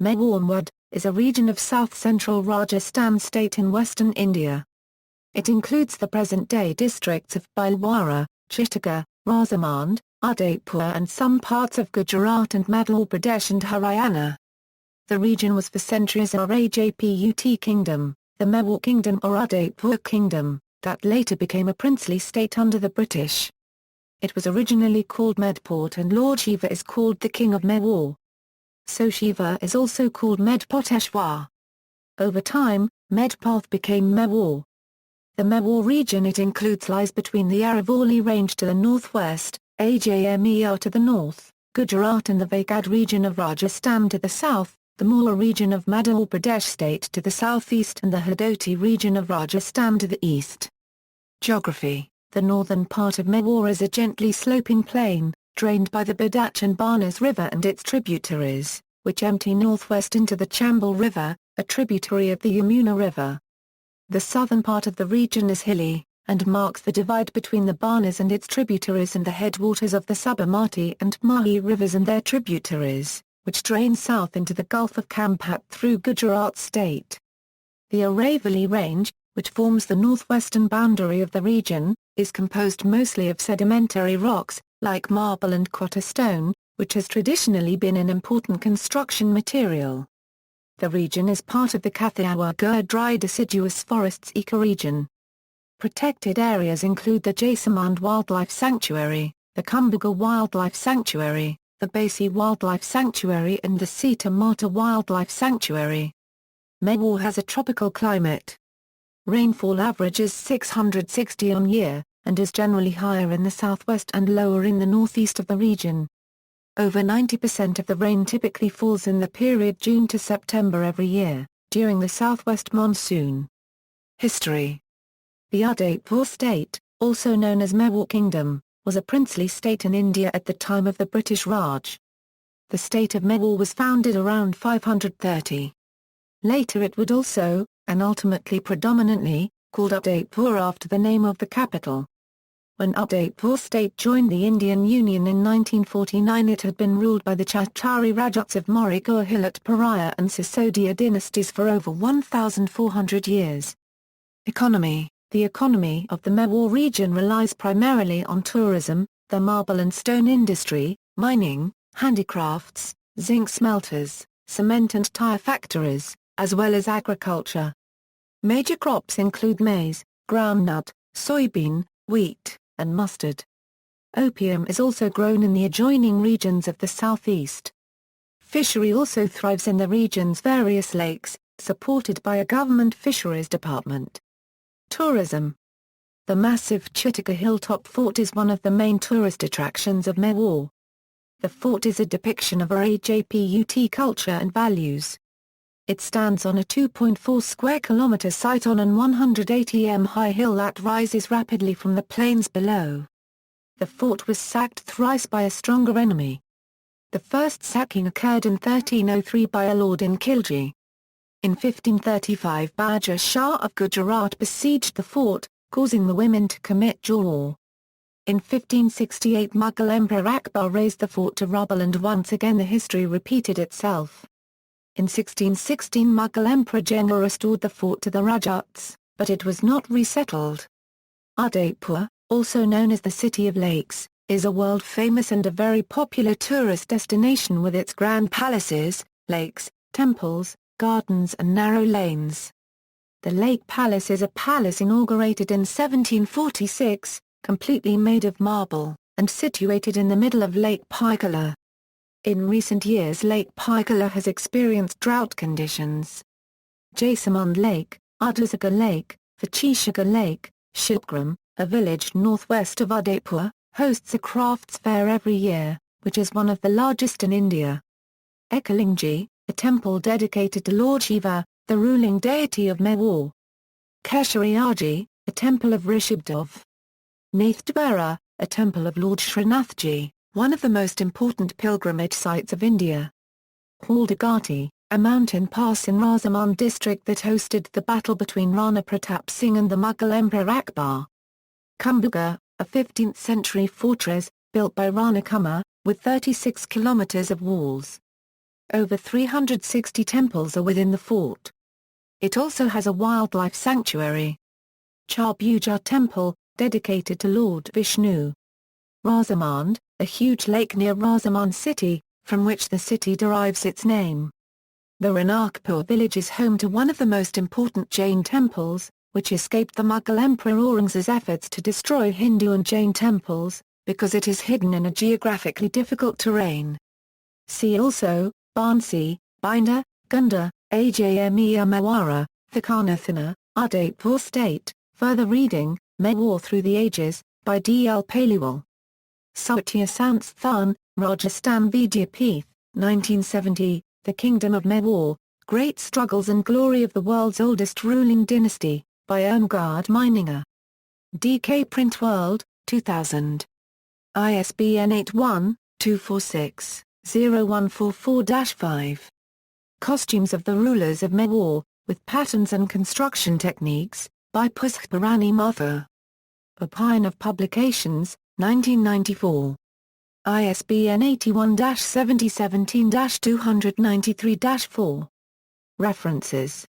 Mewar is a region of south-central Rajasthan state in western India. It includes the present-day districts of Bhilwara, Chittorgarh, Rajsamand, Udaipur and some parts of Gujarat and Madhya Pradesh and Harayana. The region was for centuries a Rajput kingdom, the Mewar Kingdom or Udaipur Kingdom, that later became a princely state under the British. It was originally called Medport and Lord Shiva is called the King of Mewar. So Shiva is also called Medpoteshwar. Over time, Medpath became Mewar. The Mewar region it includes lies between the Aravalli Range to the northwest, Ajmer to the north, Gujarat and the Vagad region of Rajasthan to the south, the Mewar region of Madhya Pradesh state to the southeast and the Hadoti region of Rajasthan to the east. Geography: the northern part of Mewar is a gently sloping plain, drained by the Badach and Banas River and its tributaries, which empty northwest into the Chambal River, a tributary of the Yamuna River. The southern part of the region is hilly, and marks the divide between the Banas and its tributaries and the headwaters of the Sabarmati and Mahi rivers and their tributaries, which drain south into the Gulf of Campat through Gujarat state. The Aravalli Range, which forms the northwestern boundary of the region, is composed mostly of sedimentary rocks, like marble and quarter stone, which has traditionally been an important construction material. The region is part of the Chittorgarh dry deciduous forests ecoregion. Protected areas include the Rajsamand Wildlife Sanctuary, the Chittorgarh Wildlife Sanctuary, the Basi Wildlife Sanctuary and the Sita Mata Wildlife Sanctuary. Mewar has a tropical climate. Rainfall averages 660 on year, and is generally higher in the southwest and lower in the northeast of the region. Over 90% of the rain typically falls in the period June to September every year, during the southwest monsoon. History: the Udaipur state, also known as Mewar Kingdom, was a princely state in India at the time of the British Raj. The state of Mewar was founded around 530. Later it would also, and ultimately predominantly, called Udaipur after the name of the capital. When Udaipur state joined the Indian Union in 1949 it had been ruled by the Chatari Rajputs of Maurya Hilot Paraya and Sisodia dynasties for over 1,400 years. Economy: the economy of the Mewar region relies primarily on tourism, the marble and stone industry, mining, handicrafts, zinc smelters, cement and tire factories, as well as agriculture. Major crops include maize, groundnut, soybean, wheat, and mustard. Opium is also grown in the adjoining regions of the southeast. Fishery also thrives in the region's various lakes, supported by a government fisheries department. Tourism: the massive Chittorgarh hilltop fort is one of the main tourist attractions of Mewar. The fort is a depiction of Rajput culture and values. It stands on a 2.4 square kilometer site on an 180 high hill that rises rapidly from the plains below. The fort was sacked thrice by a stronger enemy. The first sacking occurred in 1303 by a lord in Khilji. In 1535 Bahadur Shah of Gujarat besieged the fort, causing the women to commit jawar. In 1568 Mughal Emperor Akbar razed the fort to rubble and once again the history repeated itself. In 1616 Mughal Emperor Jahangir restored the fort to the Rajputs, but it was not resettled. Udaipur, also known as the City of Lakes, is a world-famous and a very popular tourist destination with its grand palaces, lakes, temples, gardens and narrow lanes. The Lake Palace is a palace inaugurated in 1746, completely made of marble, and situated in the middle of Lake Pychala. In recent years Lake Pychala has experienced drought conditions. Rajsamand Lake, Udaipur Lake, Chittorgarh Lake, Chittorgarh, a village northwest of Udaipur, hosts a crafts fair every year, which is one of the largest in India. Ekalingi, a temple dedicated to Lord Shiva, the ruling deity of Mewar. Keshariaji, a temple of Rishabdev. Nathdwara, a temple of Lord Srinathji, one of the most important pilgrimage sites of India. Haldagati, a mountain pass in Rajsamand district that hosted the battle between Rana Pratap Singh and the Mughal Emperor Akbar. Kumbhagarh, a 15th century fortress, built by Rana Kumbha, with 36 kilometers of walls. Over 360 temples are within the fort. It also has a wildlife sanctuary. Charpuja Temple, dedicated to Lord Vishnu. Rajsamand, a huge lake near Rajsamand city, from which the city derives its name. The Ranakpur village is home to one of the most important Jain temples, which escaped the Mughal Emperor Aurangzeb's efforts to destroy Hindu and Jain temples, because it is hidden in a geographically difficult terrain. See also, Bansi, Binder, Gunda, Ajmea Mewara, Thikanathana, Udaipur State. Further reading, Mewar Through the Ages, by D. L. Paliwal. Satya Sansthan, Rajasthan Vidyapeeth, 1970, The Kingdom of Mewar, Great Struggles and Glory of the World's Oldest Ruling Dynasty, by Irmgard Meininger. DK Print World, 2000. ISBN 81-246-0144-5. Costumes of the Rulers of Mewar, with Patterns and Construction Techniques, by Pushparani Mathur. Papine of Publications, 1994. ISBN 81-7017-293-4. References